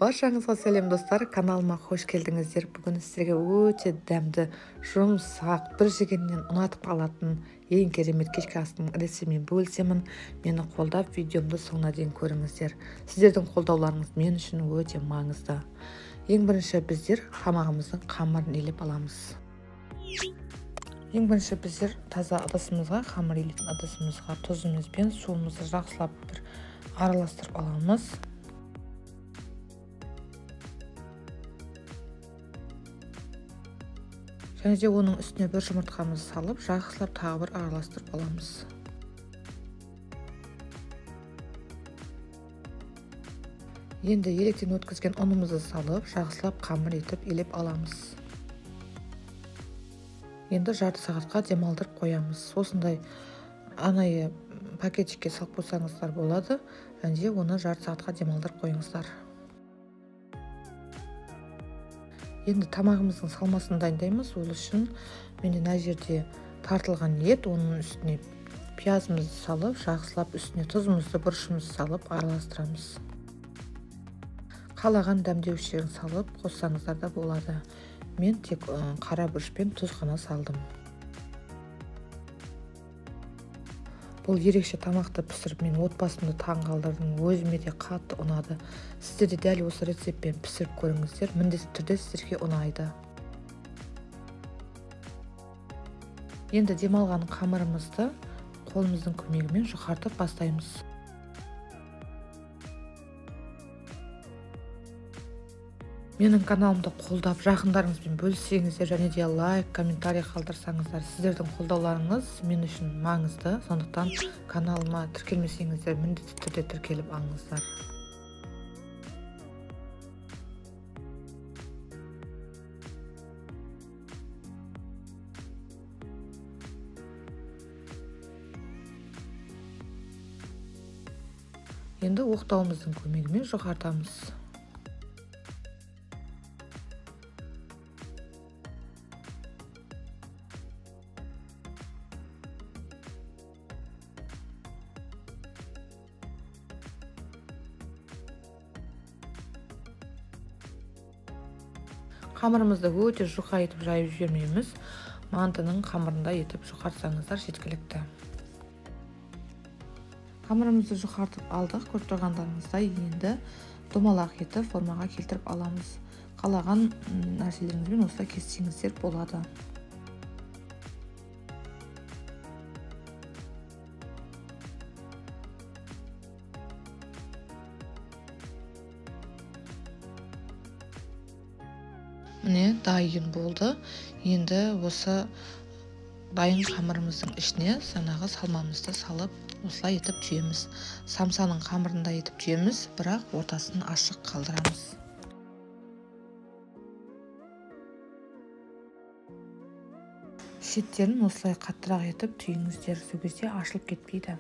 Баршаңызға сәлем достар, каналыма қош келдіңіздер. Бүгін сіздерге өте дәмді, жұмсақ, бір жегеннен ұнатып қалатын ең керемет кешкі астың рецептімен бөлісемін. Мені қолдап, видеомды соңына дейін көріңіздер. Сіздердің қолдауларыңыз мен үшін өте маңызды. Ең бірінші біздер тамағымыздың қамырын илеп аламыз. Ең бірінші біздер таза ыдысымызға, қамыр илейтін ыдысымызға тұзымыз бен суымызды жақсылап бір араластырып аламыз. Және де оның үстіне бір жұмыртқамызды салып, жақсылап тағы бір араластырып аламыз. Енді електен өткізген ұнымызды салып, жақсылап қамыр етіп илеп аламыз. Енді жарты сағатқа демалдырып қоямыз. Осындай арнайы пакетикке салып қойсаңыздар болады, және де оны жарты сағатқа демалдырып қойыңыздар. Енді тамағымыздың салмасын дайындаймыз. Ол үшін мен мына жерде тартылған ет, оның үстіне пиязымызды салып, жақсылап үстіне тұзымызды, бұрышымызды салып араластырамыз. Қалаған дәмдеушілерін салып қоссаңыздар да болады. Мен тек қара бұрыш пен тұз ғана салдым. Бұл ерекше тамақты пісіріп, мен отбасымды таңғалдырдым. Өзіме де қатты ұнады. Сіздер де дәл осы рецептпен пісіріп көріңіздер. Міндетті түрде сіздерге ұнайды. Енді демалған қамырымызды қолымыздың көмегімен жұқартып бастаймыз. Менің каналымды қолдап, жақындарыңызбен бөліссеңіздер, және де лайк, комментарий қалдырсаңыздар, сіздердің қолдауларыңыз мен үшін маңызды. Сондықтан каналыма тіркелмесеңіздер, міндетті түрде тіркеліп алыңыздар. Енді оқтауымыздың көмегімен жұқартамыз. Қамырымызды өте жұқа етіп жайып жібермейміз. Мантының қамырында етіп жұқартсаңыздар жеткілікті. Қамырымызды жұқартып алдық. Көріп тұрғандарыңыздай енді домалақ етіп формаға келтіріп аламыз. Қалаған нәрселеріңізбен осылай кессеңіздер болады. Міне дайын болды. Енді осы дайын қамырымыздың ішіне санағы салмамызды салып, осылай етіп түйеміз. Самсаның қамырында етіп түйеміз, бірақ ортасын ашық қалдырамыз. Шеттерін осылай қаттырақ етіп түйіңіздер, сол кезде ашылып кетпейді.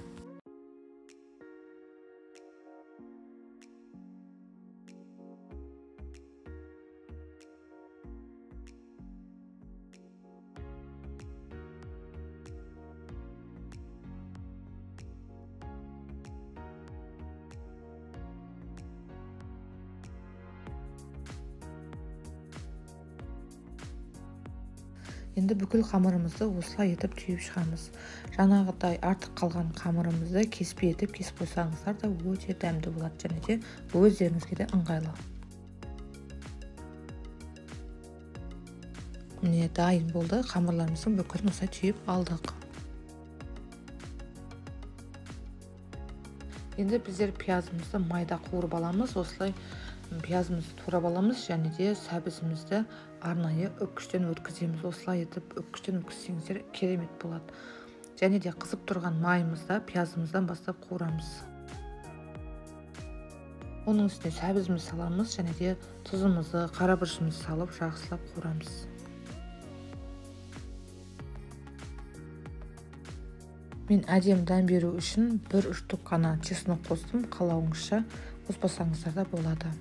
Енді бүкіл қамырымызды осылай етіп түйіп шығамыз. Жаңағыдай артық қалған қамырымызды кеспе етіп кесіп қойсаңыздар да өте дәмді болады, және де өздеріңізге де ыңғайлы. Міне дайын болды. Қамырларымыздың бүкілін осылай түйіп алдық. Енді біздер пиязымызды майда қуырып аламыз. Осылай пиязымызды турап аламыз, және де сәбізімізді арнайы үккіштен өткіземіз. Осылай етіп үккіштен өткізсеңіздер керемет болады. Және де қызып тұрған майымызда пиязымыздан бастап қуырамыз. Оның үстіне сәбізімізді саламыз, және де тұзымызды, қара бұрышымызды салып жақсылап қуырамыз. Мен әдемі дәм беру үшін бір үштік қана чеснок қостым. Қалауыңызша қоспасаңыздар да болады.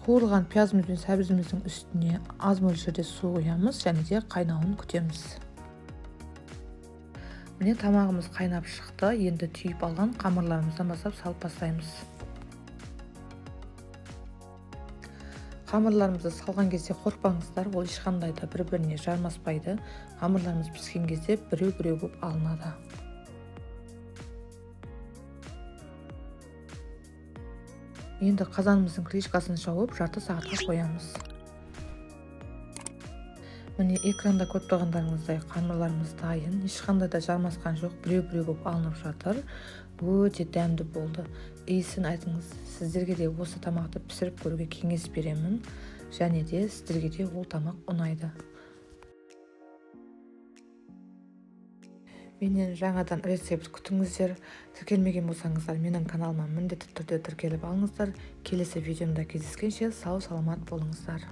Қуырылған пиязымыз бен сәбізіміздің үстіне аз мөлшерде су құямыз, және де қайнауын күтеміз. Міне тамағымыз қайнап шықты. Енді түйіп алған қамырларымыздан бастап салып бастаймыз. Қамырларымызды салған кезде қорықпаңыздар, ол ешқандай да бір-біріне жармаспайды. Қамырларымыз піскен кезде біреу-біреу болып алынады. Енді қазанымыздың крышкасын жауып, жарты сағатқа қоямыз. Міне экранда көріп тұрғандарыңыздай қамырларымыз дайын, ешқандай да жармасқан жоқ, біреу-біреу болып алынып жатыр. Өте дәмді болды. Иісін айтыңыз. Сіздерге де осы тамақты пісіріп көруге кеңес беремін, және де сіздерге де ол тамақ ұнайды. Менен жаңадан рецепт күтіңіздер. Тіркелмеген болсаңыздар, менің каналыма міндетті түрде тіркеліп алыңыздар. Келесі видеомда кездескенше сау саламат болыңыздар.